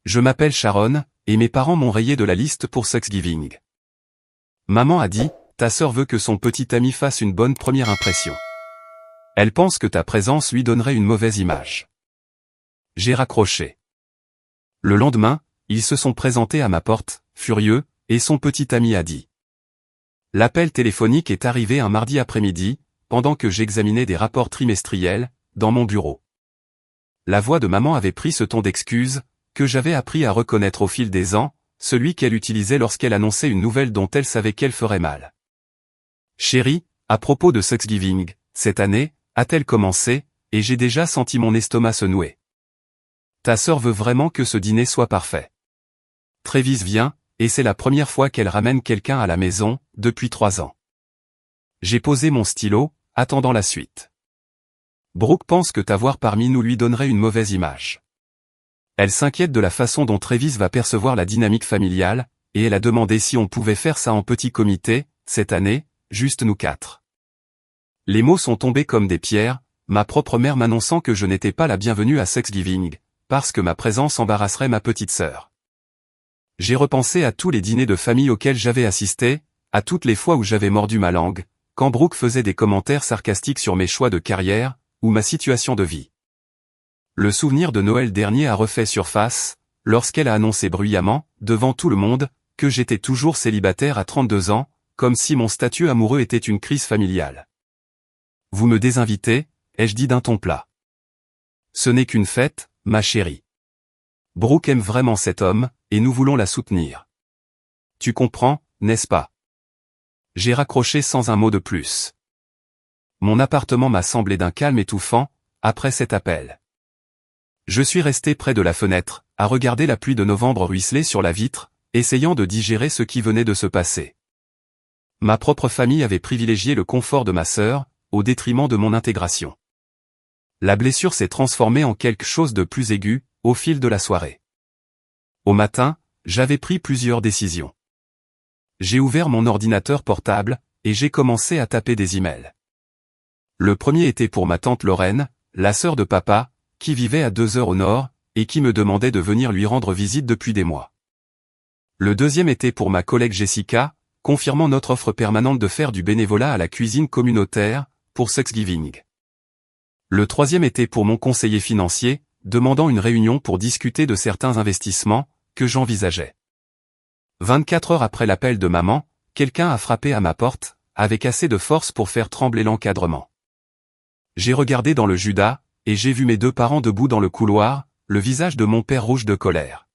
Je m'appelle Sharon, et mes parents m'ont rayé de la liste pour Thanksgiving. Maman a dit, ta sœur veut que son petit ami fasse une bonne première impression. Elle pense que ta présence lui donnerait une mauvaise image. J'ai raccroché. Le lendemain, ils se sont présentés à ma porte, furieux, et son petit ami a dit. L'appel téléphonique est arrivé un mardi après-midi, pendant que j'examinais des rapports trimestriels, dans mon bureau. La voix de maman avait pris ce ton d'excuse, que j'avais appris à reconnaître au fil des ans, celui qu'elle utilisait lorsqu'elle annonçait une nouvelle dont elle savait qu'elle ferait mal. Chérie, à propos de Thanksgiving, cette année, a-t-elle commencé, et j'ai déjà senti mon estomac se nouer. Ta sœur veut vraiment que ce dîner soit parfait. Travis vient, et c'est la première fois qu'elle ramène quelqu'un à la maison, depuis 3 ans. J'ai posé mon stylo, attendant la suite. Brooke pense que t'avoir parmi nous lui donnerait une mauvaise image. Elle s'inquiète de la façon dont Travis va percevoir la dynamique familiale, et elle a demandé si on pouvait faire ça en petit comité, cette année, juste nous 4. Les mots sont tombés comme des pierres, ma propre mère m'annonçant que je n'étais pas la bienvenue à Thanksgiving, parce que ma présence embarrasserait ma petite sœur. J'ai repensé à tous les dîners de famille auxquels j'avais assisté, à toutes les fois où j'avais mordu ma langue, quand Brooke faisait des commentaires sarcastiques sur mes choix de carrière, ou ma situation de vie. Le souvenir de Noël dernier a refait surface, lorsqu'elle a annoncé bruyamment, devant tout le monde, que j'étais toujours célibataire à 32 ans, comme si mon statut amoureux était une crise familiale. Vous me désinvitez, ai-je dit d'un ton plat. Ce n'est qu'une fête, ma chérie. Brooke aime vraiment cet homme, et nous voulons la soutenir. Tu comprends, n'est-ce pas? J'ai raccroché sans un mot de plus. Mon appartement m'a semblé d'un calme étouffant, après cet appel. Je suis resté près de la fenêtre, à regarder la pluie de novembre ruisseler sur la vitre, essayant de digérer ce qui venait de se passer. Ma propre famille avait privilégié le confort de ma sœur, au détriment de mon intégration. La blessure s'est transformée en quelque chose de plus aigu, au fil de la soirée. Au matin, j'avais pris plusieurs décisions. J'ai ouvert mon ordinateur portable, et j'ai commencé à taper des emails. Le premier était pour ma tante Lorraine, la sœur de papa, qui vivait à 2 heures au nord, et qui me demandait de venir lui rendre visite depuis des mois. Le deuxième était pour ma collègue Jessica, confirmant notre offre permanente de faire du bénévolat à la cuisine communautaire, pour Thanksgiving. Le troisième était pour mon conseiller financier, demandant une réunion pour discuter de certains investissements, que j'envisageais. 24 heures après l'appel de maman, quelqu'un a frappé à ma porte, avec assez de force pour faire trembler l'encadrement. J'ai regardé dans le Judas, et j'ai vu mes 2 parents debout dans le couloir, le visage de mon père rouge de colère.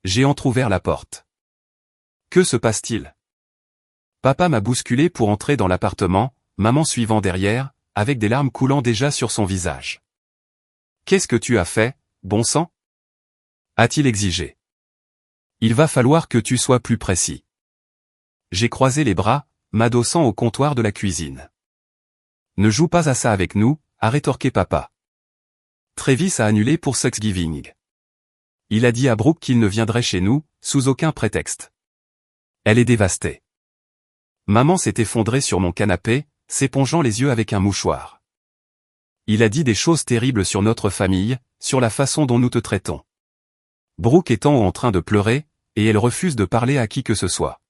J'ai entrouvert la porte. Que se passe-t-il? Papa m'a bousculé pour entrer dans l'appartement, maman suivant derrière, avec des larmes coulant déjà sur son visage. Qu'est-ce que tu as fait, bon sang? A-t-il exigé. Il va falloir que tu sois plus précis. J'ai croisé les bras, m'adossant au comptoir de la cuisine. Ne joue pas à ça avec nous, a rétorqué papa. Travis a annulé pour Thanksgiving. Il a dit à Brooke qu'il ne viendrait chez nous, sous aucun prétexte. Elle est dévastée. Maman s'est effondrée sur mon canapé, s'épongeant les yeux avec un mouchoir. Il a dit des choses terribles sur notre famille, sur la façon dont nous te traitons. Brooke est en train de pleurer, et elle refuse de parler à qui que ce soit.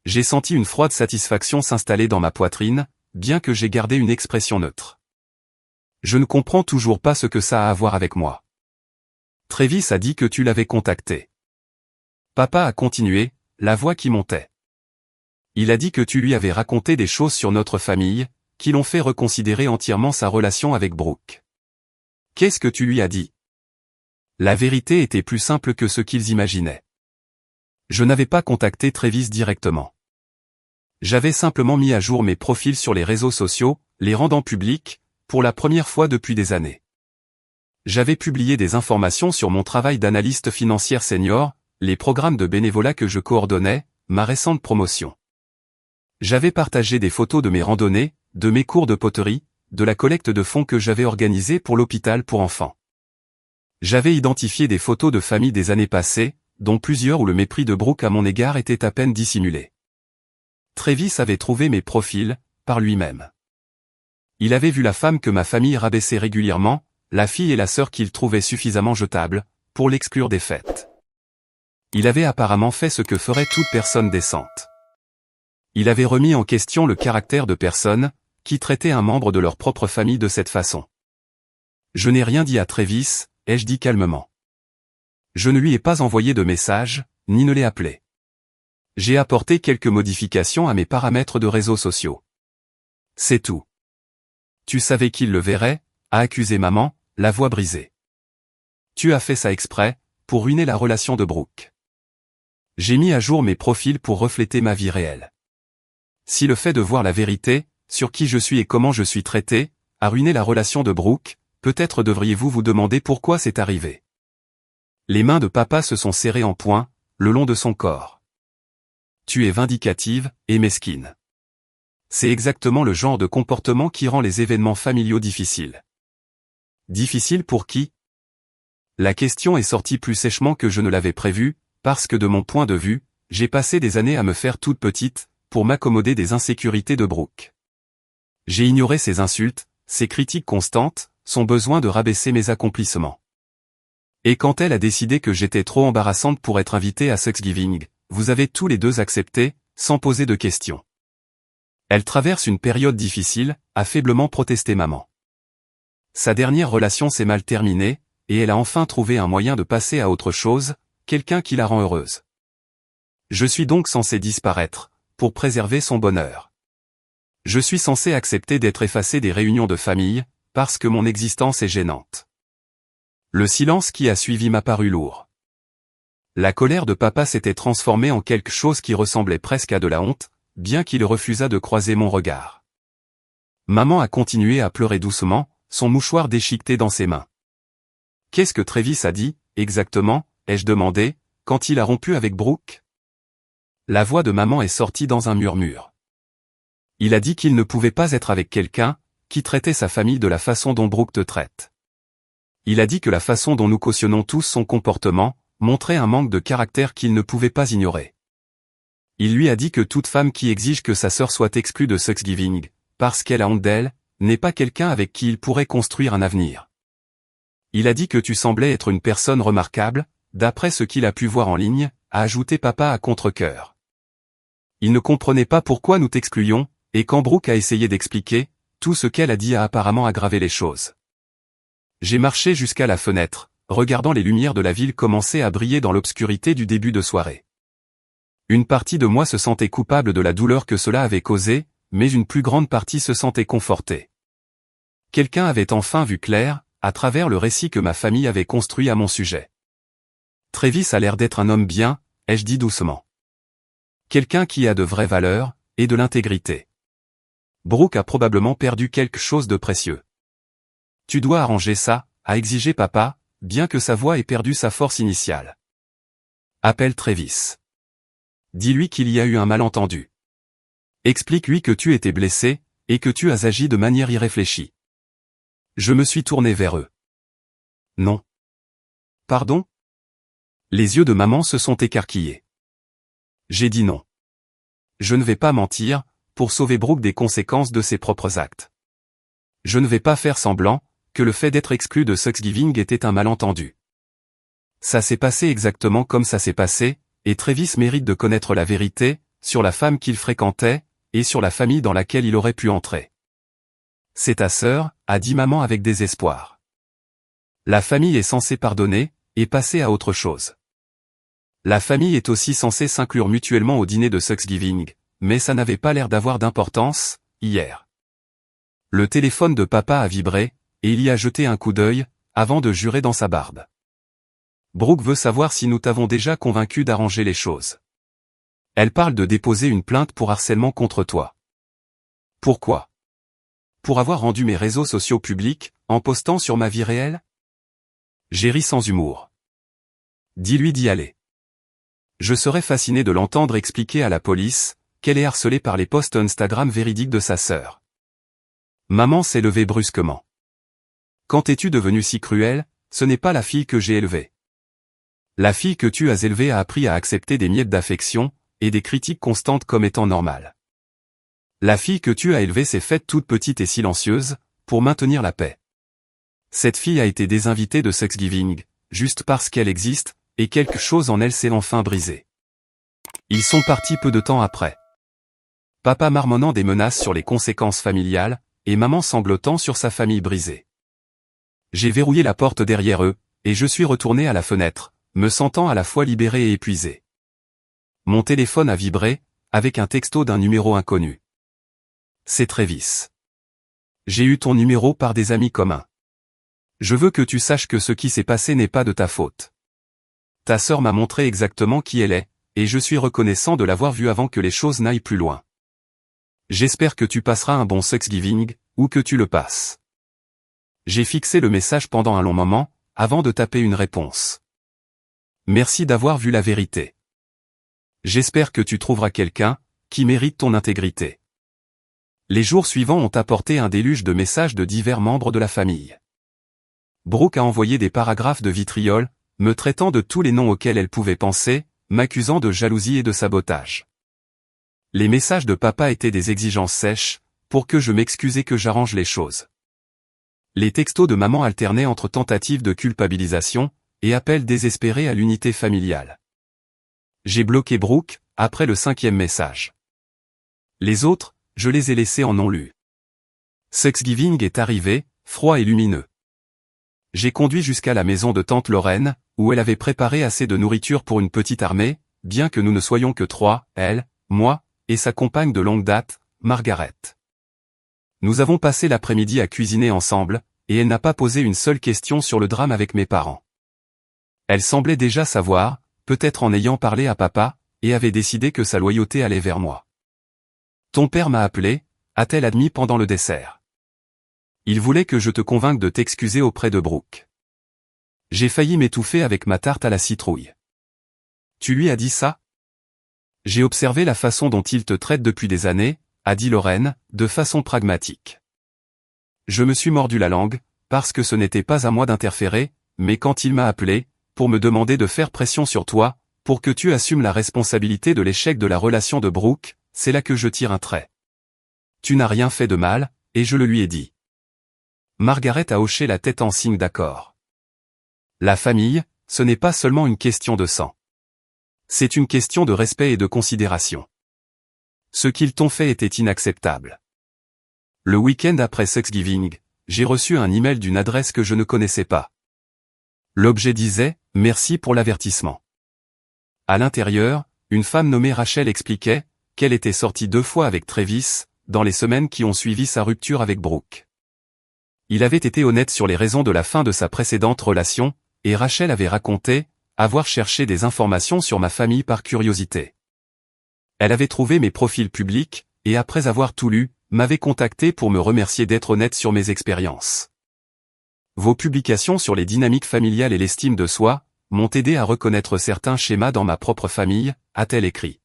J'ai senti une froide satisfaction s'installer dans ma poitrine, bien que j'ai gardé une expression neutre. Je ne comprends toujours pas ce que ça a à voir avec moi. Travis a dit que tu l'avais contacté. Papa a continué, la voix qui montait. Il a dit que tu lui avais raconté des choses sur notre famille, qui l'ont fait reconsidérer entièrement sa relation avec Brooke. Qu'est-ce que tu lui as dit? La vérité était plus simple que ce qu'ils imaginaient. Je n'avais pas contacté Travis directement. J'avais simplement mis à jour mes profils sur les réseaux sociaux, les rendant publics, pour la première fois depuis des années. J'avais publié des informations sur mon travail d'analyste financière senior, les programmes de bénévolat que je coordonnais, ma récente promotion. J'avais partagé des photos de mes randonnées, de mes cours de poterie, de la collecte de fonds que j'avais organisée pour l'hôpital pour enfants. J'avais identifié des photos de famille des années passées, dont plusieurs où le mépris de Brooke à mon égard était à peine dissimulé. Travis avait trouvé mes profils, par lui-même. Il avait vu la femme que ma famille rabaissait régulièrement, la fille et la sœur qu'il trouvait suffisamment jetables, pour l'exclure des fêtes. Il avait apparemment fait ce que ferait toute personne décente. Il avait remis en question le caractère de personnes qui traitaient un membre de leur propre famille de cette façon. Je n'ai rien dit à Travis, ai-je dit calmement. Je ne lui ai pas envoyé de message, ni ne l'ai appelé. J'ai apporté quelques modifications à mes paramètres de réseaux sociaux. C'est tout. Tu savais qu'il le verrait, a accusé maman, la voix brisée. Tu as fait ça exprès, pour ruiner la relation de Brooke. J'ai mis à jour mes profils pour refléter ma vie réelle. Si le fait de voir la vérité, sur qui je suis et comment je suis traité, a ruiné la relation de Brooke, peut-être devriez-vous vous demander pourquoi c'est arrivé. Les mains de papa se sont serrées en poing, le long de son corps. Tu es vindicative, et mesquine. C'est exactement le genre de comportement qui rend les événements familiaux difficiles. Difficiles pour qui? La question est sortie plus sèchement que je ne l'avais prévu, parce que de mon point de vue, j'ai passé des années à me faire toute petite, pour m'accommoder des insécurités de Brooke. J'ai ignoré ses insultes, ses critiques constantes, son besoin de rabaisser mes accomplissements. Et quand elle a décidé que j'étais trop embarrassante pour être invitée à Thanksgiving, vous avez tous les deux accepté, sans poser de questions. Elle traverse une période difficile, a faiblement protesté maman. Sa dernière relation s'est mal terminée, et elle a enfin trouvé un moyen de passer à autre chose, quelqu'un qui la rend heureuse. Je suis donc censé disparaître, pour préserver son bonheur. Je suis censé accepter d'être effacé des réunions de famille, parce que mon existence est gênante. Le silence qui a suivi m'a paru lourd. La colère de papa s'était transformée en quelque chose qui ressemblait presque à de la honte, bien qu'il refusât de croiser mon regard. Maman a continué à pleurer doucement, son mouchoir déchiqueté dans ses mains. Qu'est-ce que Travis a dit, exactement, ai-je demandé, quand il a rompu avec Brooke? La voix de maman est sortie dans un murmure. Il a dit qu'il ne pouvait pas être avec quelqu'un qui traitait sa famille de la façon dont Brooke te traite. Il a dit que la façon dont nous cautionnons tous son comportement montrait un manque de caractère qu'il ne pouvait pas ignorer. Il lui a dit que toute femme qui exige que sa sœur soit exclue de Thanksgiving, parce qu'elle a honte d'elle, n'est pas quelqu'un avec qui il pourrait construire un avenir. Il a dit que tu semblais être une personne remarquable, d'après ce qu'il a pu voir en ligne, a ajouté papa à contre-cœur. Il ne comprenait pas pourquoi nous t'excluions, et quand Brooke a essayé d'expliquer, tout ce qu'elle a dit a apparemment aggravé les choses. J'ai marché jusqu'à la fenêtre, regardant les lumières de la ville commencer à briller dans l'obscurité du début de soirée. Une partie de moi se sentait coupable de la douleur que cela avait causée, mais une plus grande partie se sentait confortée. Quelqu'un avait enfin vu clair, à travers le récit que ma famille avait construit à mon sujet. Travis a l'air d'être un homme bien, ai-je dit doucement. Quelqu'un qui a de vraies valeurs, et de l'intégrité. Brooke a probablement perdu quelque chose de précieux. Tu dois arranger ça, a exigé papa, bien que sa voix ait perdu sa force initiale. Appelle Travis. Dis-lui qu'il y a eu un malentendu. Explique-lui que tu étais blessé, et que tu as agi de manière irréfléchie. Je me suis tourné vers eux. Non. Pardon? Les yeux de maman se sont écarquillés. J'ai dit non. Je ne vais pas mentir, pour sauver Brooke des conséquences de ses propres actes. Je ne vais pas faire semblant que le fait d'être exclu de Thanksgiving était un malentendu. Ça s'est passé exactement comme ça s'est passé, et Travis mérite de connaître la vérité, sur la femme qu'il fréquentait, et sur la famille dans laquelle il aurait pu entrer. C'est ta sœur, a dit maman avec désespoir. La famille est censée pardonner, et passer à autre chose. La famille est aussi censée s'inclure mutuellement au dîner de Thanksgiving, mais ça n'avait pas l'air d'avoir d'importance, hier. Le téléphone de papa a vibré, et il y a jeté un coup d'œil, avant de jurer dans sa barbe. Brooke veut savoir si nous t'avons déjà convaincu d'arranger les choses. Elle parle de déposer une plainte pour harcèlement contre toi. Pourquoi? Pour avoir rendu mes réseaux sociaux publics, en postant sur ma vie réelle? J'ai ri sans humour. Dis-lui d'y aller. Je serais fasciné de l'entendre expliquer à la police qu'elle est harcelée par les posts Instagram véridiques de sa sœur. Maman s'est levée brusquement. Quand es-tu devenue si cruelle? Ce n'est pas la fille que j'ai élevée. La fille que tu as élevée a appris à accepter des miettes d'affection, et des critiques constantes comme étant normales. La fille que tu as élevée s'est faite toute petite et silencieuse, pour maintenir la paix. Cette fille a été désinvitée de Thanksgiving, juste parce qu'elle existe, et quelque chose en elle s'est enfin brisé. Ils sont partis peu de temps après. Papa marmonnant des menaces sur les conséquences familiales, et maman sanglotant sur sa famille brisée. J'ai verrouillé la porte derrière eux, et je suis retourné à la fenêtre, me sentant à la fois libéré et épuisé. Mon téléphone a vibré, avec un texto d'un numéro inconnu. C'est Travis. J'ai eu ton numéro par des amis communs. Je veux que tu saches que ce qui s'est passé n'est pas de ta faute. Ta sœur m'a montré exactement qui elle est, et je suis reconnaissant de l'avoir vue avant que les choses n'aillent plus loin. J'espère que tu passeras un bon Thanksgiving, ou que tu le passes. J'ai fixé le message pendant un long moment, avant de taper une réponse. Merci d'avoir vu la vérité. J'espère que tu trouveras quelqu'un, qui mérite ton intégrité. Les jours suivants ont apporté un déluge de messages de divers membres de la famille. Brooke a envoyé des paragraphes de vitriol, me traitant de tous les noms auxquels elle pouvait penser, m'accusant de jalousie et de sabotage. Les messages de papa étaient des exigences sèches, pour que je m'excuse et que j'arrange les choses. Les textos de maman alternaient entre tentatives de culpabilisation, et appels désespérés à l'unité familiale. J'ai bloqué Brooke, après le 5e message. Les autres, je les ai laissés en non lus. Thanksgiving est arrivé, froid et lumineux. J'ai conduit jusqu'à la maison de tante Lorraine, où elle avait préparé assez de nourriture pour une petite armée, bien que nous ne soyons que 3, elle, moi, et sa compagne de longue date, Margaret. Nous avons passé l'après-midi à cuisiner ensemble, et elle n'a pas posé une seule question sur le drame avec mes parents. Elle semblait déjà savoir, peut-être en ayant parlé à papa, et avait décidé que sa loyauté allait vers moi. Ton père m'a appelé, a-t-elle admis pendant le dessert. Il voulait que je te convainque de t'excuser auprès de Brooke. J'ai failli m'étouffer avec ma tarte à la citrouille. Tu lui as dit ça? J'ai observé la façon dont il te traite depuis des années, a dit Lorraine, de façon pragmatique. Je me suis mordu la langue, parce que ce n'était pas à moi d'interférer, mais quand il m'a appelé, pour me demander de faire pression sur toi, pour que tu assumes la responsabilité de l'échec de la relation de Brooke, c'est là que je tire un trait. Tu n'as rien fait de mal, et je le lui ai dit. Margaret a hoché la tête en signe d'accord. La famille, ce n'est pas seulement une question de sang. C'est une question de respect et de considération. Ce qu'ils t'ont fait était inacceptable. Le week-end après Thanksgiving, j'ai reçu un email d'une adresse que je ne connaissais pas. L'objet disait « Merci pour l'avertissement ». À l'intérieur, une femme nommée Rachel expliquait qu'elle était sortie 2 fois avec Travis, dans les semaines qui ont suivi sa rupture avec Brooke. Il avait été honnête sur les raisons de la fin de sa précédente relation, et Rachel avait raconté avoir cherché des informations sur ma famille par curiosité. Elle avait trouvé mes profils publics, et après avoir tout lu, m'avait contacté pour me remercier d'être honnête sur mes expériences. Vos publications sur les dynamiques familiales et l'estime de soi m'ont aidé à reconnaître certains schémas dans ma propre famille, a-t-elle écrit.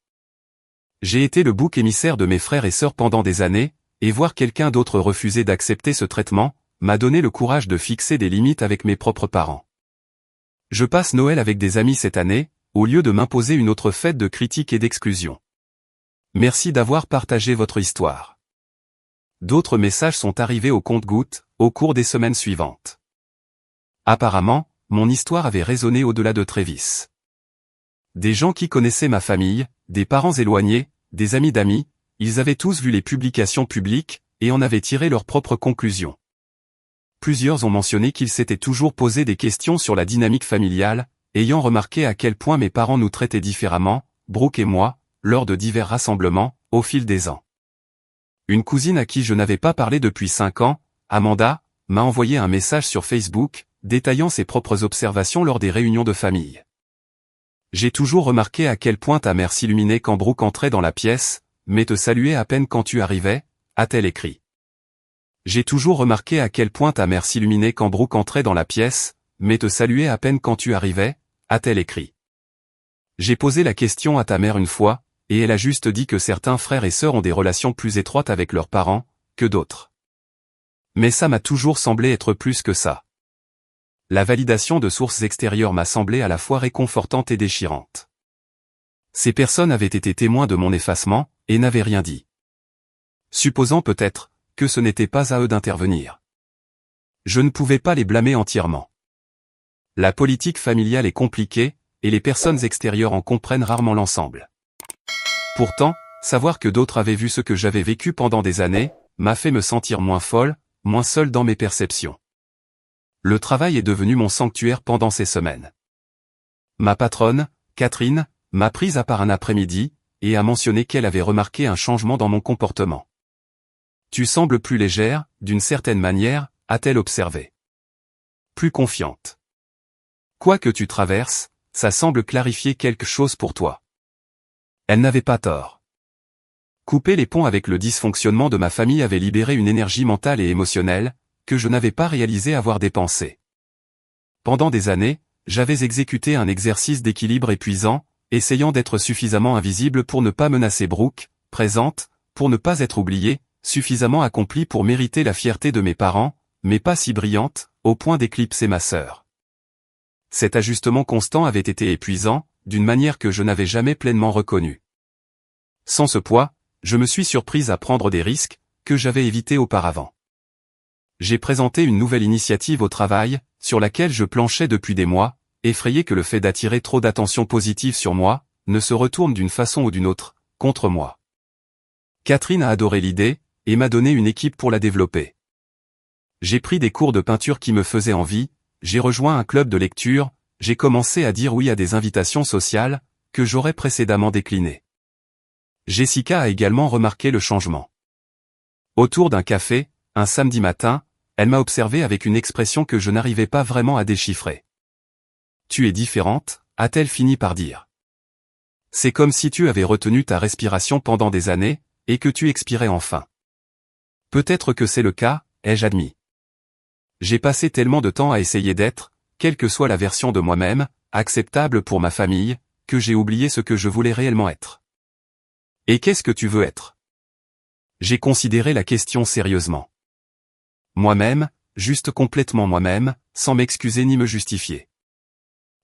J'ai été le bouc émissaire de mes frères et sœurs pendant des années, et voir quelqu'un d'autre refuser d'accepter ce traitement, m'a donné le courage de fixer des limites avec mes propres parents. Je passe Noël avec des amis cette année, au lieu de m'imposer une autre fête de critique et d'exclusion. Merci d'avoir partagé votre histoire. D'autres messages sont arrivés au compte-gouttes, au cours des semaines suivantes. Apparemment, mon histoire avait résonné au-delà de Travis. Des gens qui connaissaient ma famille, des parents éloignés, des amis d'amis, ils avaient tous vu les publications publiques, et en avaient tiré leurs propres conclusions. Plusieurs ont mentionné qu'ils s'étaient toujours posé des questions sur la dynamique familiale, ayant remarqué à quel point mes parents nous traitaient différemment, Brooke et moi, lors de divers rassemblements, au fil des ans. Une cousine à qui je n'avais pas parlé depuis 5 ans, Amanda, m'a envoyé un message sur Facebook, détaillant ses propres observations lors des réunions de famille. J'ai toujours remarqué à quel point ta mère s'illuminait quand Brooke entrait dans la pièce, mais te saluait à peine quand tu arrivais, a-t-elle écrit. J'ai toujours remarqué à quel point ta mère s'illuminait quand Brooke entrait dans la pièce, mais te saluait à peine quand tu arrivais, a-t-elle écrit. J'ai posé la question à ta mère une fois, et elle a juste dit que certains frères et sœurs ont des relations plus étroites avec leurs parents, que d'autres. Mais ça m'a toujours semblé être plus que ça. La validation de sources extérieures m'a semblé à la fois réconfortante et déchirante. Ces personnes avaient été témoins de mon effacement, et n'avaient rien dit. Supposant peut-être, que ce n'était pas à eux d'intervenir. Je ne pouvais pas les blâmer entièrement. La politique familiale est compliquée, et les personnes extérieures en comprennent rarement l'ensemble. Pourtant, savoir que d'autres avaient vu ce que j'avais vécu pendant des années, m'a fait me sentir moins folle, moins seule dans mes perceptions. Le travail est devenu mon sanctuaire pendant ces semaines. Ma patronne, Catherine, m'a prise à part un après-midi, et a mentionné qu'elle avait remarqué un changement dans mon comportement. Tu sembles plus légère, d'une certaine manière, a-t-elle observé. Plus confiante. Quoi que tu traverses, ça semble clarifier quelque chose pour toi. Elle n'avait pas tort. Couper les ponts avec le dysfonctionnement de ma famille avait libéré une énergie mentale et émotionnelle, que je n'avais pas réalisé avoir dépensée. Pendant des années, j'avais exécuté un exercice d'équilibre épuisant, essayant d'être suffisamment invisible pour ne pas menacer Brooke, présente, pour ne pas être oubliée, suffisamment accomplie pour mériter la fierté de mes parents, mais pas si brillante, au point d'éclipser ma sœur. Cet ajustement constant avait été épuisant, d'une manière que je n'avais jamais pleinement reconnue. Sans ce poids, je me suis surprise à prendre des risques, que j'avais évités auparavant. J'ai présenté une nouvelle initiative au travail, sur laquelle je planchais depuis des mois, effrayé que le fait d'attirer trop d'attention positive sur moi, ne se retourne d'une façon ou d'une autre, contre moi. Catherine a adoré l'idée, et m'a donné une équipe pour la développer. J'ai pris des cours de peinture qui me faisaient envie, j'ai rejoint un club de lecture, j'ai commencé à dire oui à des invitations sociales, que j'aurais précédemment déclinées. Jessica a également remarqué le changement. Autour d'un café, un samedi matin, elle m'a observé avec une expression que je n'arrivais pas vraiment à déchiffrer. « Tu es différente », a-t-elle fini par dire. C'est comme si tu avais retenu ta respiration pendant des années, et que tu expirais enfin. Peut-être que c'est le cas, ai-je admis. J'ai passé tellement de temps à essayer d'être, quelle que soit la version de moi-même, acceptable pour ma famille, que j'ai oublié ce que je voulais réellement être. Et qu'est-ce que tu veux être? J'ai considéré la question sérieusement. Moi-même, juste complètement moi-même, sans m'excuser ni me justifier.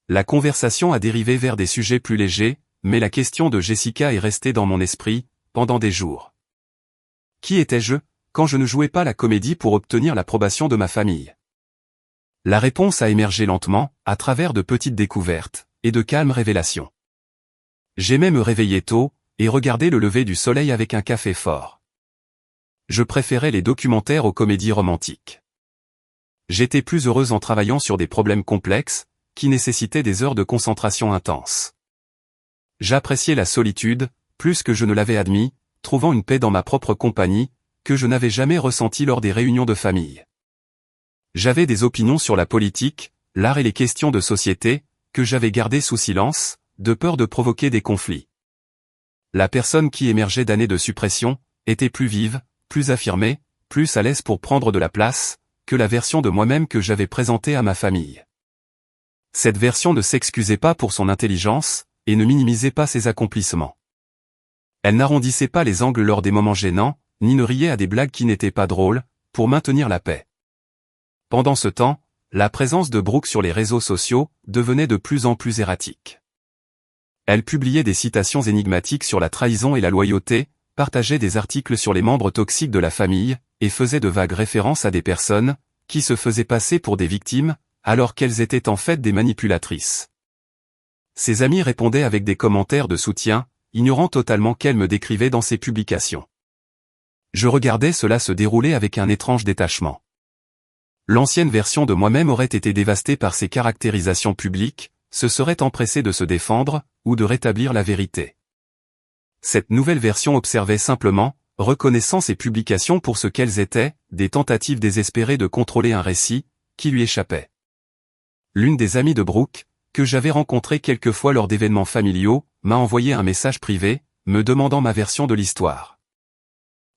La conversation a dérivé vers des sujets plus légers, mais la question de Jessica est restée dans mon esprit, pendant des jours. Qui étais-je, quand je ne jouais pas la comédie pour obtenir l'approbation de ma famille? La réponse a émergé lentement, à travers de petites découvertes, et de calmes révélations. J'aimais me réveiller tôt, et regarder le lever du soleil avec un café fort. Je préférais les documentaires aux comédies romantiques. J'étais plus heureuse en travaillant sur des problèmes complexes, qui nécessitaient des heures de concentration intense. J'appréciais la solitude, plus que je ne l'avais admis, trouvant une paix dans ma propre compagnie, que je n'avais jamais ressentie lors des réunions de famille. J'avais des opinions sur la politique, l'art et les questions de société, que j'avais gardées sous silence, de peur de provoquer des conflits. La personne qui émergeait d'années de suppression, était plus vive, plus affirmée, plus à l'aise pour prendre de la place, que la version de moi-même que j'avais présentée à ma famille. Cette version ne s'excusait pas pour son intelligence, et ne minimisait pas ses accomplissements. Elle n'arrondissait pas les angles lors des moments gênants, ni ne riait à des blagues qui n'étaient pas drôles, pour maintenir la paix. Pendant ce temps, la présence de Brooke sur les réseaux sociaux devenait de plus en plus erratique. Elle publiait des citations énigmatiques sur la trahison et la loyauté, partageait des articles sur les membres toxiques de la famille, et faisait de vagues références à des personnes, qui se faisaient passer pour des victimes, alors qu'elles étaient en fait des manipulatrices. Ses amis répondaient avec des commentaires de soutien, ignorant totalement qu'elle me décrivait dans ses publications. Je regardais cela se dérouler avec un étrange détachement. L'ancienne version de moi-même aurait été dévastée par ces caractérisations publiques, se serait empressée de se défendre, ou de rétablir la vérité. Cette nouvelle version observait simplement, reconnaissant ces publications pour ce qu'elles étaient, des tentatives désespérées de contrôler un récit, qui lui échappait. L'une des amies de Brooke, que j'avais rencontrée quelques fois lors d'événements familiaux, m'a envoyé un message privé, me demandant ma version de l'histoire.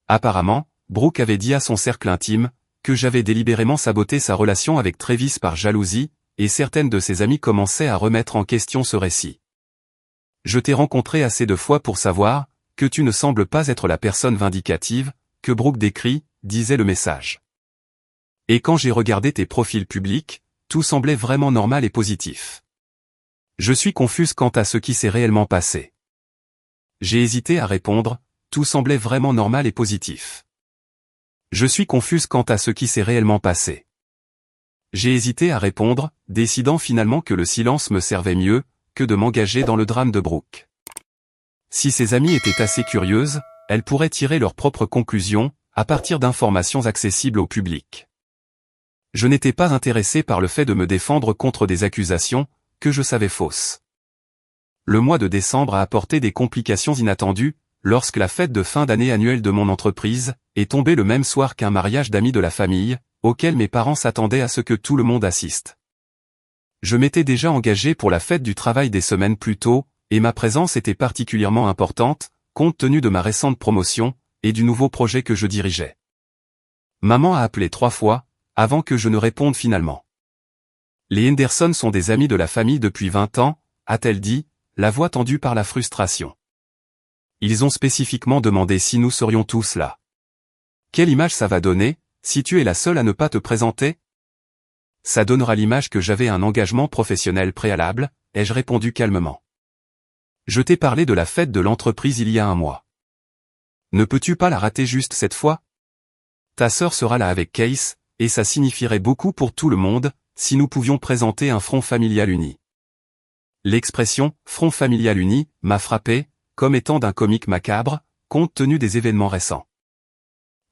Apparemment, Brooke avait dit à son cercle intime, que j'avais délibérément saboté sa relation avec Travis par jalousie, et certaines de ses amies commençaient à remettre en question ce récit. Je t'ai rencontré assez de fois pour savoir, que tu ne sembles pas être la personne vindicative, que Brooke décrit, disait le message. Et quand j'ai regardé tes profils publics, tout semblait vraiment normal et positif. Je suis confuse quant à ce qui s'est réellement passé. J'ai hésité à répondre, tout semblait vraiment normal et positif. Je suis confuse quant à ce qui s'est réellement passé. J'ai hésité à répondre, décidant finalement que le silence me servait mieux que de m'engager dans le drame de Brooke. Si ses amies étaient assez curieuses, elles pourraient tirer leurs propres conclusions, à partir d'informations accessibles au public. Je n'étais pas intéressé par le fait de me défendre contre des accusations, que je savais fausses. Le mois de décembre a apporté des complications inattendues, lorsque la fête de fin d'année annuelle de mon entreprise est tombée le même soir qu'un mariage d'amis de la famille, auquel mes parents s'attendaient à ce que tout le monde assiste. Je m'étais déjà engagé pour la fête du travail des semaines plus tôt, et ma présence était particulièrement importante, compte tenu de ma récente promotion, et du nouveau projet que je dirigeais. Maman a appelé 3 fois, avant que je ne réponde finalement. Les Henderson sont des amis de la famille depuis 20 ans, a-t-elle dit, la voix tendue par la frustration. Ils ont spécifiquement demandé si nous serions tous là. Quelle image ça va donner, si tu es la seule à ne pas te présenter? Ça donnera l'image que j'avais un engagement professionnel préalable, ai-je répondu calmement. Je t'ai parlé de la fête de l'entreprise il y a un mois. Ne peux-tu pas la rater juste cette fois? Ta sœur sera là avec Case, et ça signifierait beaucoup pour tout le monde, si nous pouvions présenter un front familial uni. L'expression « front familial uni » m'a frappé, comme étant d'un comique macabre, compte tenu des événements récents.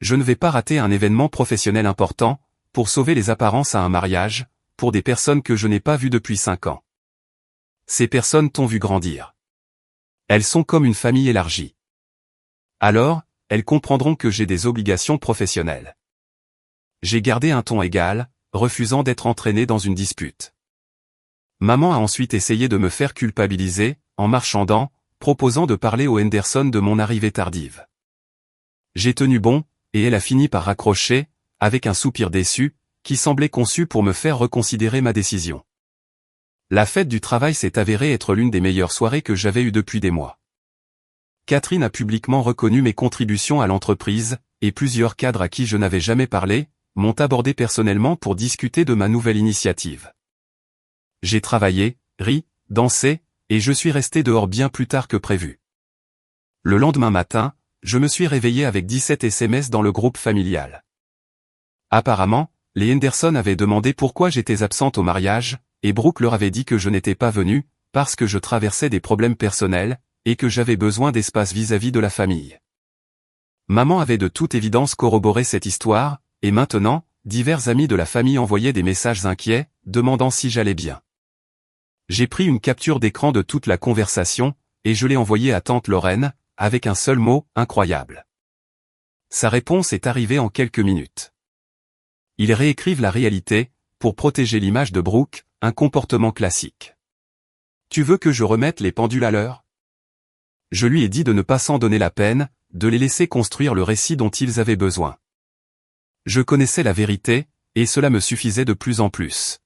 Je ne vais pas rater un événement professionnel important, pour sauver les apparences à un mariage, pour des personnes que je n'ai pas vues depuis 5 ans. Ces personnes t'ont vu grandir. Elles sont comme une famille élargie. Alors, elles comprendront que j'ai des obligations professionnelles. J'ai gardé un ton égal, refusant d'être entraîné dans une dispute. Maman a ensuite essayé de me faire culpabiliser, en marchandant, proposant de parler aux Henderson de mon arrivée tardive. J'ai tenu bon, et elle a fini par raccrocher, avec un soupir déçu, qui semblait conçu pour me faire reconsidérer ma décision. La fête du travail s'est avérée être l'une des meilleures soirées que j'avais eues depuis des mois. Catherine a publiquement reconnu mes contributions à l'entreprise, et plusieurs cadres à qui je n'avais jamais parlé, m'ont abordé personnellement pour discuter de ma nouvelle initiative. J'ai travaillé, ri, dansé, et je suis resté dehors bien plus tard que prévu. Le lendemain matin, je me suis réveillé avec 17 SMS dans le groupe familial. Apparemment, les Henderson avaient demandé pourquoi j'étais absente au mariage, et Brooke leur avait dit que je n'étais pas venu, parce que je traversais des problèmes personnels, et que j'avais besoin d'espace vis-à-vis de la famille. Maman avait de toute évidence corroboré cette histoire, et maintenant, divers amis de la famille envoyaient des messages inquiets, demandant si j'allais bien. J'ai pris une capture d'écran de toute la conversation, et je l'ai envoyée à tante Lorraine, avec un seul mot, incroyable. Sa réponse est arrivée en quelques minutes. Ils réécrivent la réalité, pour protéger l'image de Brooke, un comportement classique. Tu veux que je remette les pendules à l'heure? Je lui ai dit de ne pas s'en donner la peine, de les laisser construire le récit dont ils avaient besoin. Je connaissais la vérité, et cela me suffisait de plus en plus.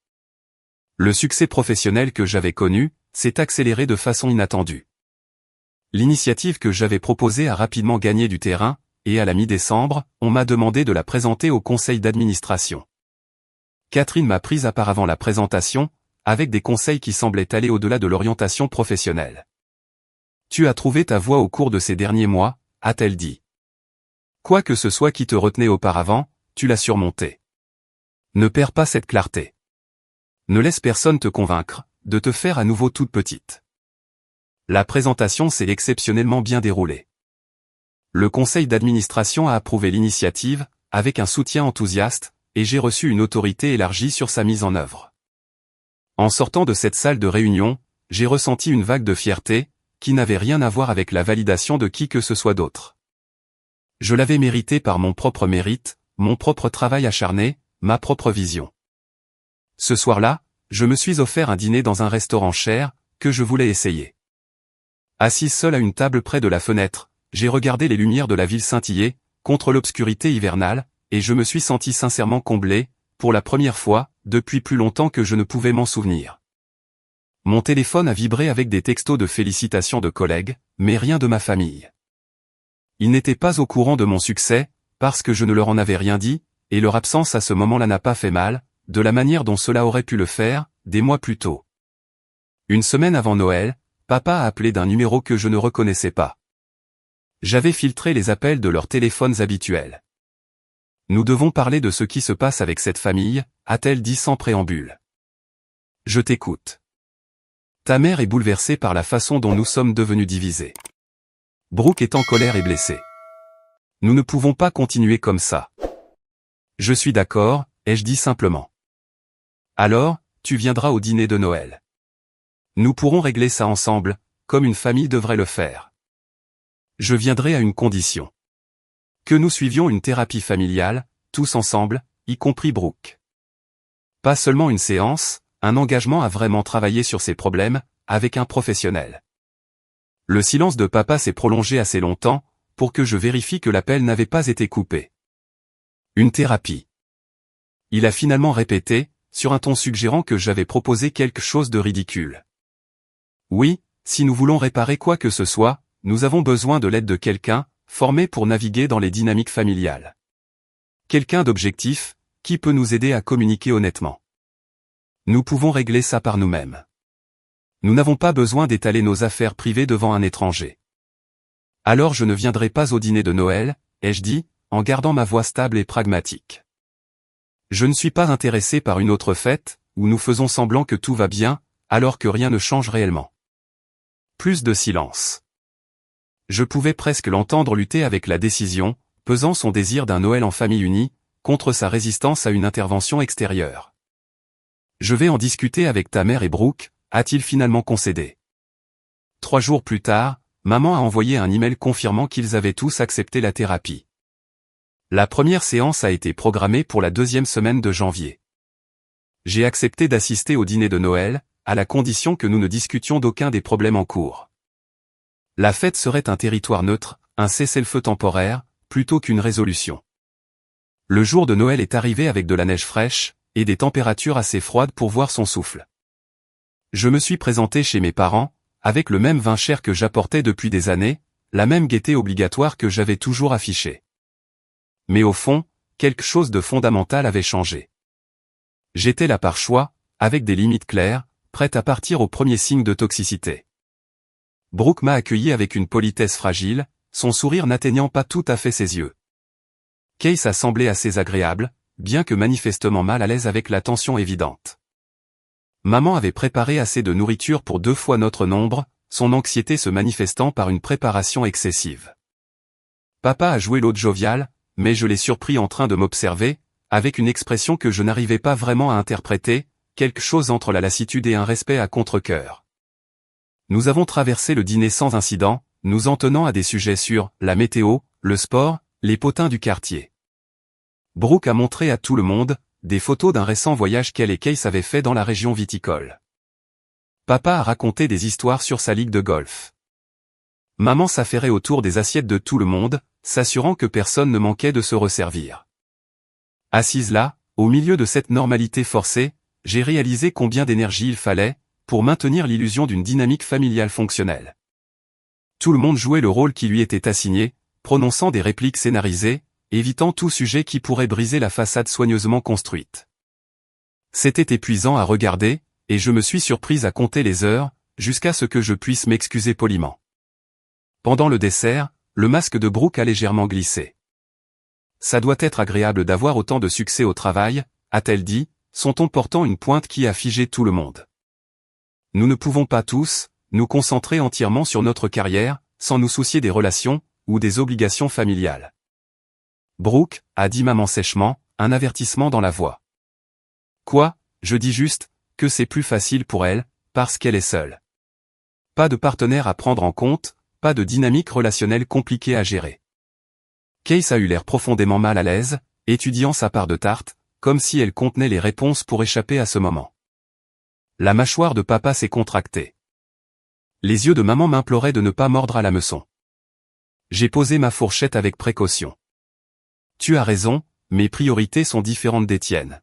Le succès professionnel que j'avais connu, s'est accéléré de façon inattendue. L'initiative que j'avais proposée a rapidement gagné du terrain, et à la mi-décembre, on m'a demandé de la présenter au conseil d'administration. Catherine m'a prise à part avant la présentation, avec des conseils qui semblaient aller au-delà de l'orientation professionnelle. Tu as trouvé ta voie au cours de ces derniers mois, a-t-elle dit. Quoi que ce soit qui te retenait auparavant, tu l'as surmonté. Ne perds pas cette clarté. Ne laisse personne te convaincre, de te faire à nouveau toute petite. La présentation s'est exceptionnellement bien déroulée. Le conseil d'administration a approuvé l'initiative, avec un soutien enthousiaste, et j'ai reçu une autorité élargie sur sa mise en œuvre. En sortant de cette salle de réunion, j'ai ressenti une vague de fierté, qui n'avait rien à voir avec la validation de qui que ce soit d'autre. Je l'avais mérité par mon propre mérite, mon propre travail acharné, ma propre vision. Ce soir-là, je me suis offert un dîner dans un restaurant cher, que je voulais essayer. Assis seul à une table près de la fenêtre, j'ai regardé les lumières de la ville scintiller, contre l'obscurité hivernale, et je me suis senti sincèrement comblé, pour la première fois, depuis plus longtemps que je ne pouvais m'en souvenir. Mon téléphone a vibré avec des textos de félicitations de collègues, mais rien de ma famille. Ils n'étaient pas au courant de mon succès, parce que je ne leur en avais rien dit, et leur absence à ce moment-là n'a pas fait mal, de la manière dont cela aurait pu le faire, des mois plus tôt. Une semaine avant Noël, papa a appelé d'un numéro que je ne reconnaissais pas. J'avais filtré les appels de leurs téléphones habituels. Nous devons parler de ce qui se passe avec cette famille, a-t-elle dit sans préambule. Je t'écoute. Ta mère est bouleversée par la façon dont nous sommes devenus divisés. Brooke est en colère et blessé. Nous ne pouvons pas continuer comme ça. Je suis d'accord, ai-je dit simplement. Alors, tu viendras au dîner de Noël. Nous pourrons régler ça ensemble, comme une famille devrait le faire. Je viendrai à une condition. Que nous suivions une thérapie familiale, tous ensemble, y compris Brooke. Pas seulement une séance, un engagement à vraiment travailler sur ses problèmes, avec un professionnel. Le silence de papa s'est prolongé assez longtemps, pour que je vérifie que l'appel n'avait pas été coupé. Une thérapie. Il a finalement répété, sur un ton suggérant que j'avais proposé quelque chose de ridicule. Oui, si nous voulons réparer quoi que ce soit, nous avons besoin de l'aide de quelqu'un, formé pour naviguer dans les dynamiques familiales. Quelqu'un d'objectif, qui peut nous aider à communiquer honnêtement. Nous pouvons régler ça par nous-mêmes. Nous n'avons pas besoin d'étaler nos affaires privées devant un étranger. Alors je ne viendrai pas au dîner de Noël, ai-je dit, en gardant ma voix stable et pragmatique. Je ne suis pas intéressé par une autre fête, où nous faisons semblant que tout va bien, alors que rien ne change réellement. Plus de silence. Je pouvais presque l'entendre lutter avec la décision, pesant son désir d'un Noël en famille unie, contre sa résistance à une intervention extérieure. Je vais en discuter avec ta mère et Brooke, a-t-il finalement concédé. 3 jours plus tard, maman a envoyé un email confirmant qu'ils avaient tous accepté la thérapie. La première séance a été programmée pour la 2e semaine de janvier. J'ai accepté d'assister au dîner de Noël, à la condition que nous ne discutions d'aucun des problèmes en cours. La fête serait un territoire neutre, un cessez-le-feu temporaire, plutôt qu'une résolution. Le jour de Noël est arrivé avec de la neige fraîche, et des températures assez froides pour voir son souffle. Je me suis présenté chez mes parents, avec le même vin cher que j'apportais depuis des années, la même gaieté obligatoire que j'avais toujours affichée. Mais au fond, quelque chose de fondamental avait changé. J'étais là par choix, avec des limites claires, prête à partir au premier signe de toxicité. Brooke m'a accueilli avec une politesse fragile, son sourire n'atteignant pas tout à fait ses yeux. Case a semblé assez agréable, bien que manifestement mal à l'aise avec la tension évidente. Maman avait préparé assez de nourriture pour 2 fois notre nombre, son anxiété se manifestant par une préparation excessive. Papa a joué l'hôte jovial, mais je l'ai surpris en train de m'observer, avec une expression que je n'arrivais pas vraiment à interpréter, quelque chose entre la lassitude et un respect à contre-cœur. Nous avons traversé le dîner sans incident, nous en tenant à des sujets sur la météo, le sport, les potins du quartier. Brooke a montré à tout le monde des photos d'un récent voyage qu'elle et Case avaient fait dans la région viticole. Papa a raconté des histoires sur sa ligue de golf. Maman s'affairait autour des assiettes de tout le monde, s'assurant que personne ne manquait de se resservir. Assise là, au milieu de cette normalité forcée, j'ai réalisé combien d'énergie il fallait pour maintenir l'illusion d'une dynamique familiale fonctionnelle. Tout le monde jouait le rôle qui lui était assigné, prononçant des répliques scénarisées, évitant tout sujet qui pourrait briser la façade soigneusement construite. C'était épuisant à regarder, et je me suis surprise à compter les heures, jusqu'à ce que je puisse m'excuser poliment. Pendant le dessert, le masque de Brooke a légèrement glissé. Ça doit être agréable d'avoir autant de succès au travail, a-t-elle dit, son ton portant une pointe qui a figé tout le monde. Nous ne pouvons pas tous nous concentrer entièrement sur notre carrière, sans nous soucier des relations, ou des obligations familiales. Brooke, a dit maman sèchement, un avertissement dans la voix. Quoi, je dis juste, que c'est plus facile pour elle, parce qu'elle est seule. Pas de partenaire à prendre en compte, pas de dynamique relationnelle compliquée à gérer. Case a eu l'air profondément mal à l'aise, étudiant sa part de tarte, comme si elle contenait les réponses pour échapper à ce moment. La mâchoire de papa s'est contractée. Les yeux de maman m'imploraient de ne pas mordre à l'hameçon. J'ai posé ma fourchette avec précaution. Tu as raison, mes priorités sont différentes des tiennes.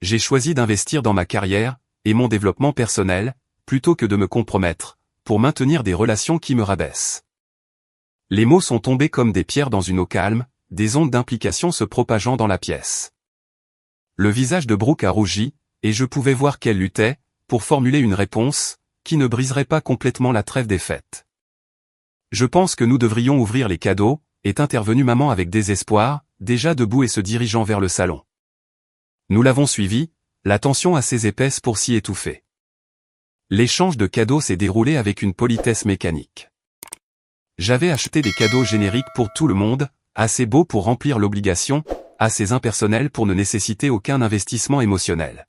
J'ai choisi d'investir dans ma carrière, et mon développement personnel, plutôt que de me compromettre, pour maintenir des relations qui me rabaissent. Les mots sont tombés comme des pierres dans une eau calme, des ondes d'implication se propageant dans la pièce. Le visage de Brooke a rougi, et je pouvais voir qu'elle luttait, pour formuler une réponse, qui ne briserait pas complètement la trêve des fêtes. Je pense que nous devrions ouvrir les cadeaux, est intervenue maman avec désespoir, déjà debout et se dirigeant vers le salon. Nous l'avons suivi, la tension assez épaisse pour s'y étouffer. L'échange de cadeaux s'est déroulé avec une politesse mécanique. J'avais acheté des cadeaux génériques pour tout le monde, assez beaux pour remplir l'obligation, assez impersonnels pour ne nécessiter aucun investissement émotionnel.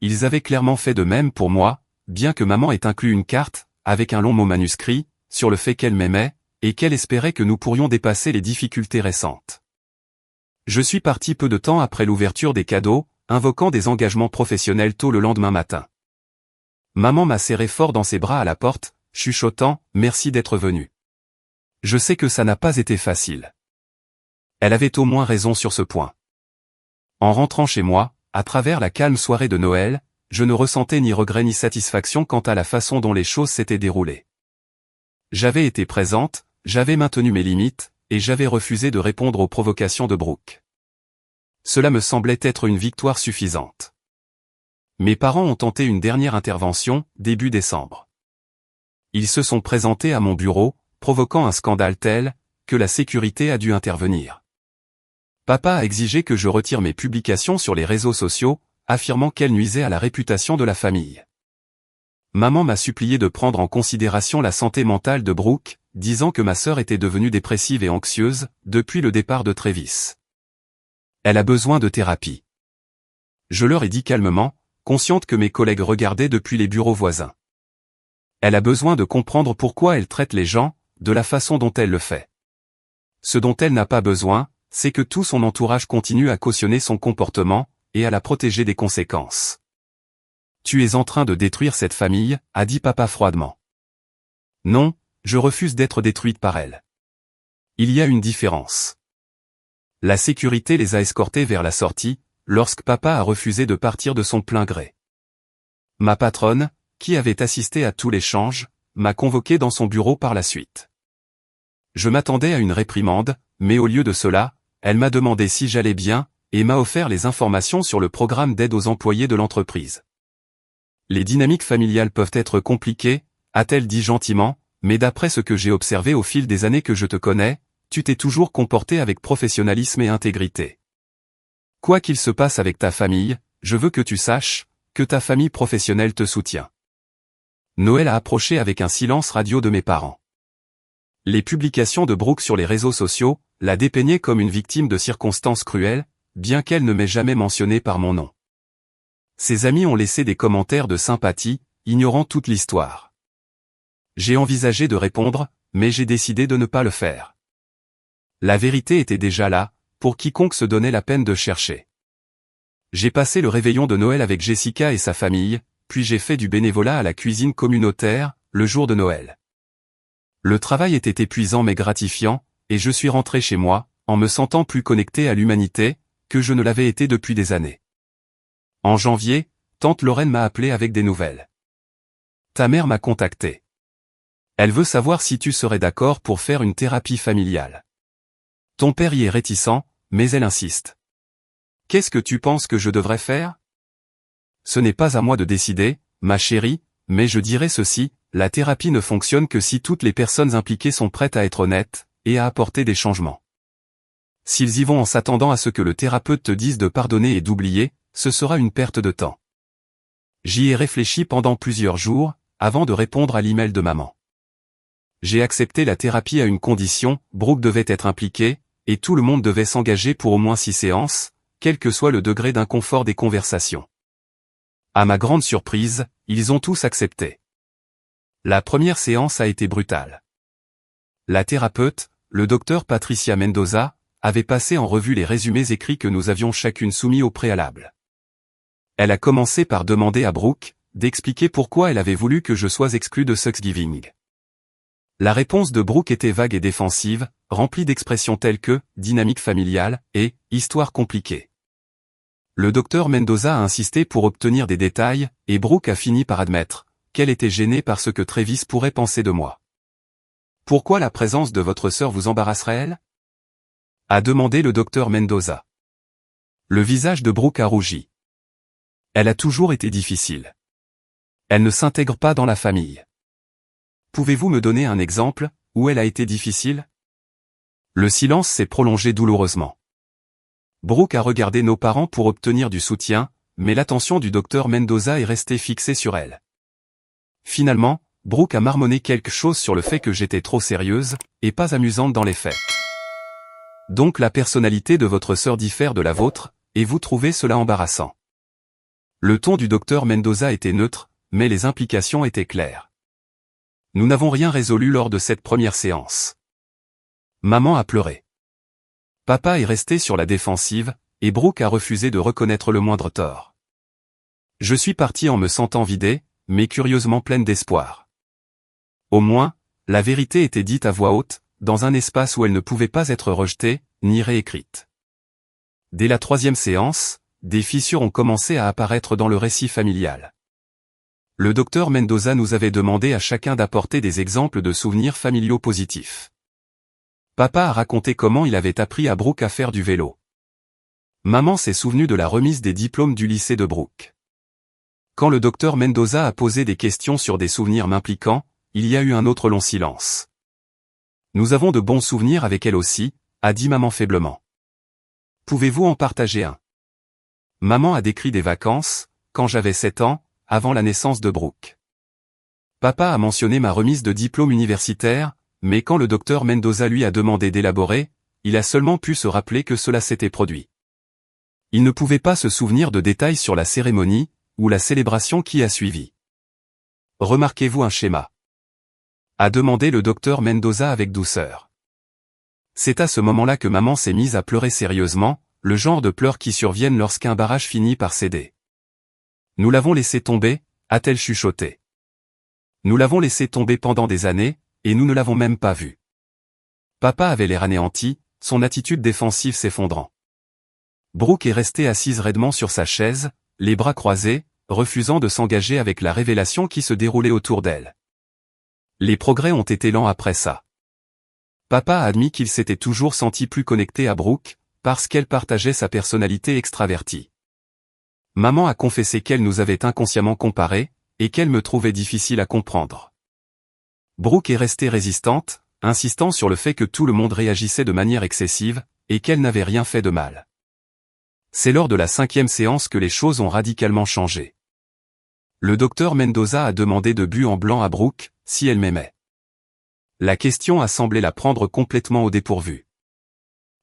Ils avaient clairement fait de même pour moi, bien que maman ait inclus une carte, avec un long mot manuscrit, sur le fait qu'elle m'aimait, et qu'elle espérait que nous pourrions dépasser les difficultés récentes. Je suis parti peu de temps après l'ouverture des cadeaux, invoquant des engagements professionnels tôt le lendemain matin. Maman m'a serré fort dans ses bras à la porte, chuchotant « Merci d'être venu ». Je sais que ça n'a pas été facile. Elle avait au moins raison sur ce point. En rentrant chez moi, à travers la calme soirée de Noël, je ne ressentais ni regret ni satisfaction quant à la façon dont les choses s'étaient déroulées. J'avais été présente, j'avais maintenu mes limites, et j'avais refusé de répondre aux provocations de Brooke. Cela me semblait être une victoire suffisante. Mes parents ont tenté une dernière intervention, début décembre. Ils se sont présentés à mon bureau, provoquant un scandale tel, que la sécurité a dû intervenir. Papa a exigé que je retire mes publications sur les réseaux sociaux, affirmant qu'elles nuisaient à la réputation de la famille. Maman m'a supplié de prendre en considération la santé mentale de Brooke, disant que ma sœur était devenue dépressive et anxieuse, depuis le départ de Travis. Elle a besoin de thérapie. Je leur ai dit calmement, consciente que mes collègues regardaient depuis les bureaux voisins. Elle a besoin de comprendre pourquoi elle traite les gens, de la façon dont elle le fait. Ce dont elle n'a pas besoin, c'est que tout son entourage continue à cautionner son comportement, et à la protéger des conséquences. Tu es en train de détruire cette famille, a dit papa froidement. Non, je refuse d'être détruite par elle. Il y a une différence. La sécurité les a escortés vers la sortie, lorsque papa a refusé de partir de son plein gré. Ma patronne, qui avait assisté à tout l'échange, m'a convoqué dans son bureau par la suite. Je m'attendais à une réprimande, mais au lieu de cela, elle m'a demandé si j'allais bien, et m'a offert les informations sur le programme d'aide aux employés de l'entreprise. Les dynamiques familiales peuvent être compliquées, a-t-elle dit gentiment, mais d'après ce que j'ai observé au fil des années que je te connais, tu t'es toujours comporté avec professionnalisme et intégrité. Quoi qu'il se passe avec ta famille, je veux que tu saches, que ta famille professionnelle te soutient. Noël a approché avec un silence radio de mes parents. Les publications de Brooke sur les réseaux sociaux, la dépeignaient comme une victime de circonstances cruelles, bien qu'elle ne m'ait jamais mentionné par mon nom. Ses amis ont laissé des commentaires de sympathie, ignorant toute l'histoire. J'ai envisagé de répondre, mais j'ai décidé de ne pas le faire. La vérité était déjà là, pour quiconque se donnait la peine de chercher. J'ai passé le réveillon de Noël avec Jessica et sa famille, puis j'ai fait du bénévolat à la cuisine communautaire, le jour de Noël. Le travail était épuisant mais gratifiant, et je suis rentré chez moi, en me sentant plus connecté à l'humanité, que je ne l'avais été depuis des années. En janvier, tante Lorraine m'a appelé avec des nouvelles. Ta mère m'a contacté. Elle veut savoir si tu serais d'accord pour faire une thérapie familiale. Ton père y est réticent, mais elle insiste. Qu'est-ce que tu penses que je devrais faire? Ce n'est pas à moi de décider, ma chérie, mais je dirais ceci, la thérapie ne fonctionne que si toutes les personnes impliquées sont prêtes à être honnêtes, et à apporter des changements. S'ils y vont en s'attendant à ce que le thérapeute te dise de pardonner et d'oublier, ce sera une perte de temps. J'y ai réfléchi pendant plusieurs jours, avant de répondre à l'email de maman. J'ai accepté la thérapie à une condition, Brooke devait être impliquée, et tout le monde devait s'engager pour au moins 6 séances, quel que soit le degré d'inconfort des conversations. À ma grande surprise, ils ont tous accepté. La première séance a été brutale. La thérapeute, le docteur Patricia Mendoza, avait passé en revue les résumés écrits que nous avions chacune soumis au préalable. Elle a commencé par demander à Brooke d'expliquer pourquoi elle avait voulu que je sois exclu de Thanksgiving. La réponse de Brooke était vague et défensive, remplie d'expressions telles que « dynamique familiale » et « histoire compliquée ». Le docteur Mendoza a insisté pour obtenir des détails, et Brooke a fini par admettre qu'elle était gênée par ce que Travis pourrait penser de moi. « Pourquoi la présence de votre sœur vous embarrasserait-elle » a demandé le docteur Mendoza. Le visage de Brooke a rougi. Elle a toujours été difficile. Elle ne s'intègre pas dans la famille. Pouvez-vous me donner un exemple, où elle a été difficile? Le silence s'est prolongé douloureusement. Brooke a regardé nos parents pour obtenir du soutien, mais l'attention du docteur Mendoza est restée fixée sur elle. Finalement, Brooke a marmonné quelque chose sur le fait que j'étais trop sérieuse, et pas amusante dans les fêtes. Donc la personnalité de votre sœur diffère de la vôtre, et vous trouvez cela embarrassant. Le ton du docteur Mendoza était neutre, mais les implications étaient claires. Nous n'avons rien résolu lors de cette première séance. Maman a pleuré. Papa est resté sur la défensive, et Brooke a refusé de reconnaître le moindre tort. Je suis partie en me sentant vidée, mais curieusement pleine d'espoir. Au moins, la vérité était dite à voix haute, dans un espace où elle ne pouvait pas être rejetée, ni réécrite. Dès la 3e séance, des fissures ont commencé à apparaître dans le récit familial. Le docteur Mendoza nous avait demandé à chacun d'apporter des exemples de souvenirs familiaux positifs. Papa a raconté comment il avait appris à Brooke à faire du vélo. Maman s'est souvenue de la remise des diplômes du lycée de Brooke. Quand le docteur Mendoza a posé des questions sur des souvenirs m'impliquant, il y a eu un autre long silence. Nous avons de bons souvenirs avec elle aussi, a dit maman faiblement. Pouvez-vous en partager un? Maman a décrit des vacances, quand j'avais 7 ans, avant la naissance de Brooke. Papa a mentionné ma remise de diplôme universitaire, mais quand le docteur Mendoza lui a demandé d'élaborer, il a seulement pu se rappeler que cela s'était produit. Il ne pouvait pas se souvenir de détails sur la cérémonie, ou la célébration qui a suivi. Remarquez-vous un schéma? A demandé le docteur Mendoza avec douceur. C'est à ce moment-là que maman s'est mise à pleurer sérieusement, le genre de pleurs qui surviennent lorsqu'un barrage finit par céder. Nous l'avons laissé tomber, a-t-elle chuchoté. Nous l'avons laissé tomber pendant des années, et nous ne l'avons même pas vu. Papa avait l'air anéanti, son attitude défensive s'effondrant. Brooke est restée assise raidement sur sa chaise, les bras croisés, refusant de s'engager avec la révélation qui se déroulait autour d'elle. Les progrès ont été lents après ça. Papa a admis qu'il s'était toujours senti plus connecté à Brooke, parce qu'elle partageait sa personnalité extravertie. Maman a confessé qu'elle nous avait inconsciemment comparés, et qu'elle me trouvait difficile à comprendre. Brooke est restée résistante, insistant sur le fait que tout le monde réagissait de manière excessive, et qu'elle n'avait rien fait de mal. C'est lors de la 5e séance que les choses ont radicalement changé. Le docteur Mendoza a demandé de but en blanc à Brooke, si elle m'aimait. La question a semblé la prendre complètement au dépourvu.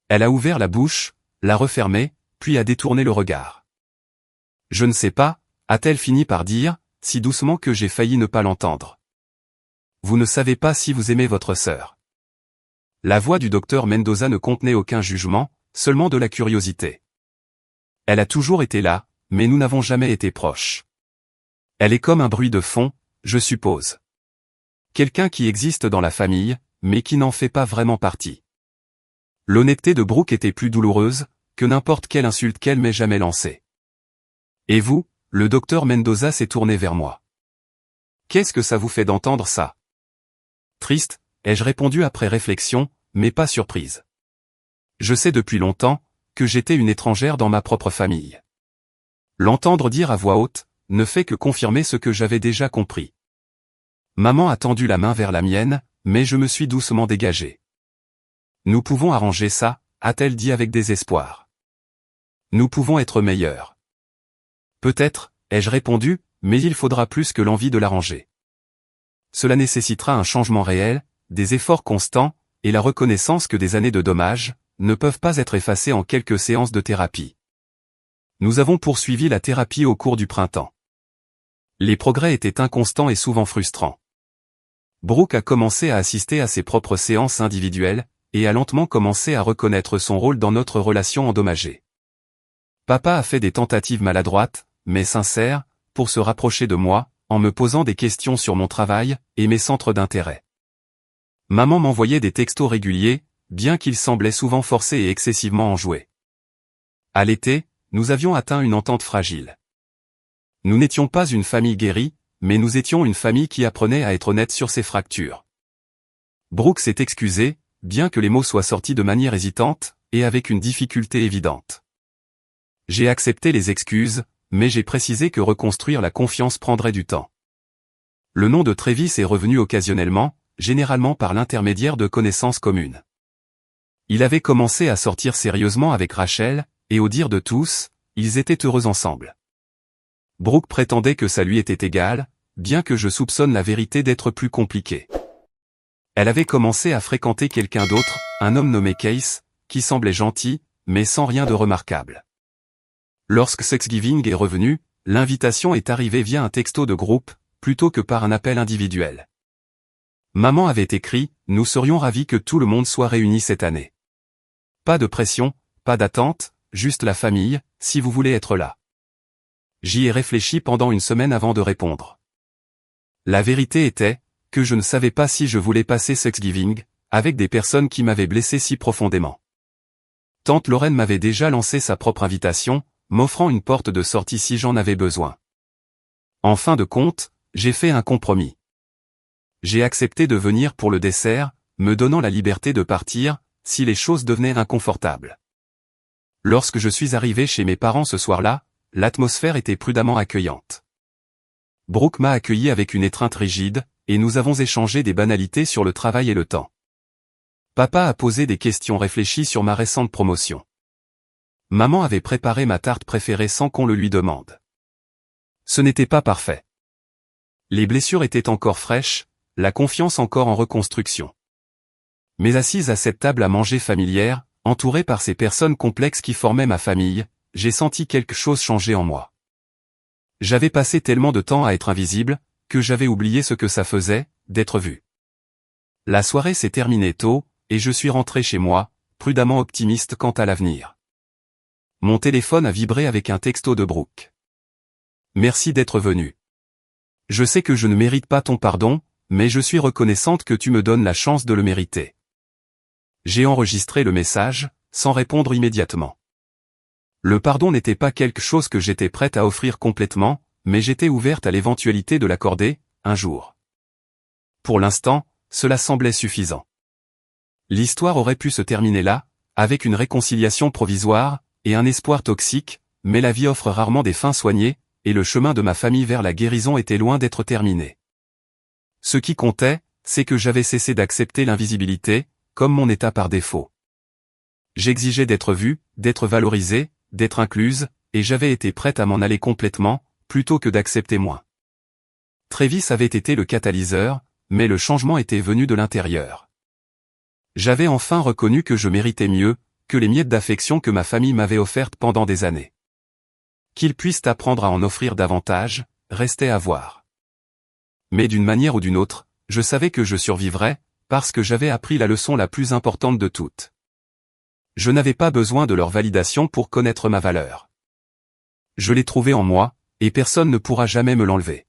Elle a ouvert la bouche, l'a refermée, puis a détourné le regard. Je ne sais pas, a-t-elle fini par dire, si doucement que j'ai failli ne pas l'entendre. Vous ne savez pas si vous aimez votre sœur. La voix du docteur Mendoza ne contenait aucun jugement, seulement de la curiosité. Elle a toujours été là, mais nous n'avons jamais été proches. Elle est comme un bruit de fond, je suppose. Quelqu'un qui existe dans la famille, mais qui n'en fait pas vraiment partie. L'honnêteté de Brooke était plus douloureuse que n'importe quelle insulte qu'elle m'ait jamais lancée. Et vous, le docteur Mendoza s'est tourné vers moi. Qu'est-ce que ça vous fait d'entendre ça? Triste, ai-je répondu après réflexion, mais pas surprise. Je sais depuis longtemps que j'étais une étrangère dans ma propre famille. L'entendre dire à voix haute ne fait que confirmer ce que j'avais déjà compris. Maman a tendu la main vers la mienne, mais je me suis doucement dégagé. Nous pouvons arranger ça, a-t-elle dit avec désespoir. Nous pouvons être meilleurs. Peut-être, ai-je répondu, mais il faudra plus que l'envie de l'arranger. Cela nécessitera un changement réel, des efforts constants, et la reconnaissance que des années de dommages ne peuvent pas être effacées en quelques séances de thérapie. Nous avons poursuivi la thérapie au cours du printemps. Les progrès étaient inconstants et souvent frustrants. Brooke a commencé à assister à ses propres séances individuelles, et a lentement commencé à reconnaître son rôle dans notre relation endommagée. Papa a fait des tentatives maladroites, mais sincères, pour se rapprocher de moi, en me posant des questions sur mon travail et mes centres d'intérêt. Maman m'envoyait des textos réguliers, bien qu'ils semblaient souvent forcés et excessivement enjoués. À l'été, nous avions atteint une entente fragile. Nous n'étions pas une famille guérie, mais nous étions une famille qui apprenait à être honnête sur ses fractures. Brooke s'est excusée, bien que les mots soient sortis de manière hésitante, et avec une difficulté évidente. J'ai accepté les excuses, mais j'ai précisé que reconstruire la confiance prendrait du temps. Le nom de Travis est revenu occasionnellement, généralement par l'intermédiaire de connaissances communes. Il avait commencé à sortir sérieusement avec Rachel, et au dire de tous, ils étaient heureux ensemble. Brooke prétendait que ça lui était égal, bien que je soupçonne la vérité d'être plus compliquée. Elle avait commencé à fréquenter quelqu'un d'autre, un homme nommé Case, qui semblait gentil, mais sans rien de remarquable. Lorsque Thanksgiving est revenu, l'invitation est arrivée via un texto de groupe, plutôt que par un appel individuel. Maman avait écrit, nous serions ravis que tout le monde soit réuni cette année. Pas de pression, pas d'attente, juste la famille, si vous voulez être là. J'y ai réfléchi pendant une semaine avant de répondre. La vérité était, que je ne savais pas si je voulais passer Thanksgiving, avec des personnes qui m'avaient blessé si profondément. Tante Lorraine m'avait déjà lancé sa propre invitation, m'offrant une porte de sortie si j'en avais besoin. En fin de compte, j'ai fait un compromis. J'ai accepté de venir pour le dessert, me donnant la liberté de partir, si les choses devenaient inconfortables. Lorsque je suis arrivé chez mes parents ce soir-là, l'atmosphère était prudemment accueillante. Brooke m'a accueilli avec une étreinte rigide, et nous avons échangé des banalités sur le travail et le temps. Papa a posé des questions réfléchies sur ma récente promotion. Maman avait préparé ma tarte préférée sans qu'on le lui demande. Ce n'était pas parfait. Les blessures étaient encore fraîches, la confiance encore en reconstruction. Mais assise à cette table à manger familière, entourée par ces personnes complexes qui formaient ma famille, j'ai senti quelque chose changer en moi. J'avais passé tellement de temps à être invisible, que j'avais oublié ce que ça faisait, d'être vu. La soirée s'est terminée tôt, et je suis rentré chez moi, prudemment optimiste quant à l'avenir. Mon téléphone a vibré avec un texto de Brooke. Merci d'être venu. Je sais que je ne mérite pas ton pardon, mais je suis reconnaissante que tu me donnes la chance de le mériter. J'ai enregistré le message, sans répondre immédiatement. Le pardon n'était pas quelque chose que j'étais prête à offrir complètement, mais j'étais ouverte à l'éventualité de l'accorder, un jour. Pour l'instant, cela semblait suffisant. L'histoire aurait pu se terminer là, avec une réconciliation provisoire, et un espoir toxique, mais la vie offre rarement des fins soignées, et le chemin de ma famille vers la guérison était loin d'être terminé. Ce qui comptait, c'est que j'avais cessé d'accepter l'invisibilité, comme mon état par défaut. J'exigeais d'être vue, d'être valorisée, d'être incluse, et j'avais été prête à m'en aller complètement, plutôt que d'accepter moins. Travis avait été le catalyseur, mais le changement était venu de l'intérieur. J'avais enfin reconnu que je méritais mieux, que les miettes d'affection que ma famille m'avait offertes pendant des années. Qu'ils puissent apprendre à en offrir davantage, restait à voir. Mais d'une manière ou d'une autre, je savais que je survivrais, parce que j'avais appris la leçon la plus importante de toutes. Je n'avais pas besoin de leur validation pour connaître ma valeur. Je l'ai trouvée en moi, et personne ne pourra jamais me l'enlever.